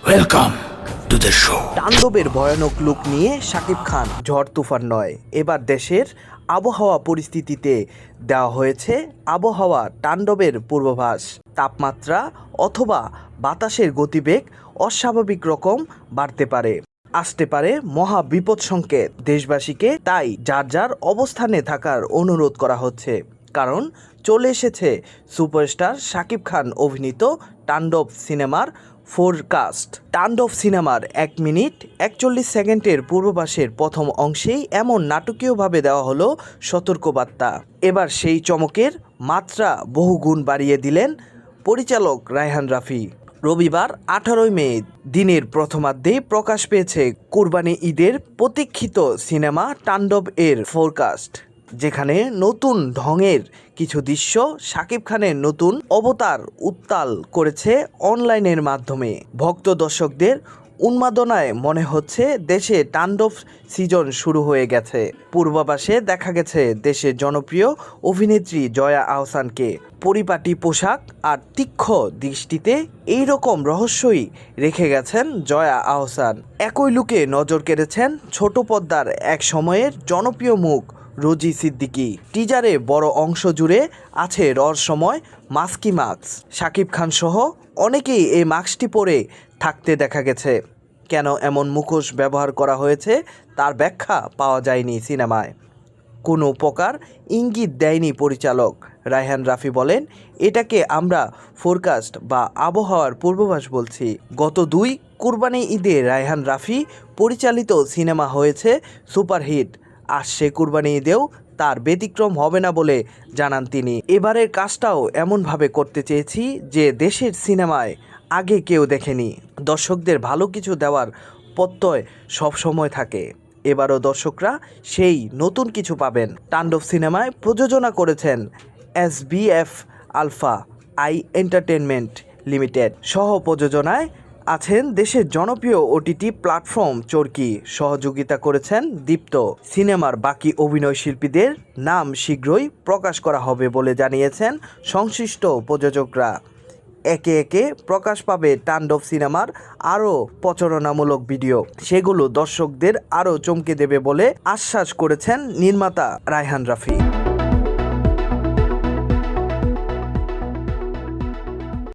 Welcome to the show. তাণ্ডবের ভয়ানক look নিয়ে শাকিব খান ঝড় তুফান নয়, এবার দেশের আবহাওয়া পরিস্থিতিতে দেওয়া হয়েছে আবহাওয়া তাণ্ডবের পূর্বাভাস। তাপমাত্রা অথবা বাতাসের গতিবেগ অস্বাভাবিক রকম বাড়তে পারে, আসতে পারে মহা বিপদ সংকেত। দেশবাসীকে তাই যার যার অবস্থানে থাকার অনুরোধ করা হচ্ছে, কারণ চলে এসেছে সুপারস্টার শাকিব খান অভিনীত তাণ্ডব সিনেমার ফোরকাস্ট। তাণ্ডব সিনেমার 1 মিনিট 41 সেকেন্ডের পূর্বাভাসের প্রথম অংশেই এমন নাটকীয়ভাবে দেওয়া হলো সতর্কবার্তা। এবার সেই চমকের মাত্রা বহুগুণ বাড়িয়ে দিলেন পরিচালক রায়হান রাফি। রবিবার 18 মে দিনের প্রথমার্ধেই প্রকাশ পেয়েছে কুরবানি ঈদের প্রতীক্ষিত সিনেমা তাণ্ডব এর ফোরকাস্ট, যেখানে নতুন ঢঙের কিছু দৃশ্য শাকিব খানের নতুন অবতার উত্তাল করেছে অনলাইনের মাধ্যমে। ভক্ত দর্শকদের উন্মাদনায় মনে হচ্ছে দেশে তাণ্ডব সিজন শুরু হয়ে গেছে। পূর্বাভাসে দেখা গেছে দেশের জনপ্রিয় অভিনেত্রী জয়া আহসানকে পরিপাটি পোশাক আর তীক্ষ্ণ দৃষ্টিতে এইরকম রহস্যই রেখে গেছেন জয়া আহসান। একই লুকে নজর কেড়েছেন ছোট পর্দার এক সময়ের জনপ্রিয় মুখ রোজি সিদ্দিকী। টিজারে বড় অংশ জুড়ে আছে রহস্যময় মাস্কি মাস্ক। শাকিব খান সহ অনেকেই এই মাস্কটি পরে থাকতে দেখা গেছে। কেন এমন মুখোশ ব্যবহার করা হয়েছে তার ব্যাখ্যা পাওয়া যায়নি সিনেমায়। কোনো প্রকার ইঙ্গিত দেয়নি পরিচালক রায়হান রাফি। বলেন, এটাকে আমরা ফোরকাস্ট বা আবহাওয়ার পূর্বাভাস বলছি। গত 2 কুরবানি ঈদে রায়হান রাফি পরিচালিত সিনেমা হয়েছে সুপারহিট, আর সে কুরবানি ঈদেও তার ব্যতিক্রম হবে না বলে জানান তিনি। এবারের কাজটাও এমনভাবে করতে চেয়েছি যে দেশের সিনেমায় আগে কেউ দেখেনি। দর্শকদের ভালো কিছু দেওয়ার প্রত্যয় সবসময় থাকে। এবারও দর্শকরা সেই নতুন কিছু পাবেন। তাণ্ডব সিনেমায় প্রযোজনা করেছেন SBF Alpha I Entertainment Limited. সহ প্রযোজনায় আছেন দেশের জনপ্রিয় OTT প্ল্যাটফর্ম চরকি। সহযোগিতা করেছেন দীপ্ত। সিনেমার বাকি অভিনয় শিল্পীদের নাম শীঘ্রই প্রকাশ করা হবে বলে জানিয়েছেন সংশ্লিষ্ট প্রযোজকরা। একে একে প্রকাশ পাবে তাণ্ডব সিনেমার আরও প্রচারণামূলক ভিডিও, সেগুলো দর্শকদের আরও চমকে দেবে বলে আশ্বাস করেছেন নির্মাতা রায়হান রাফি।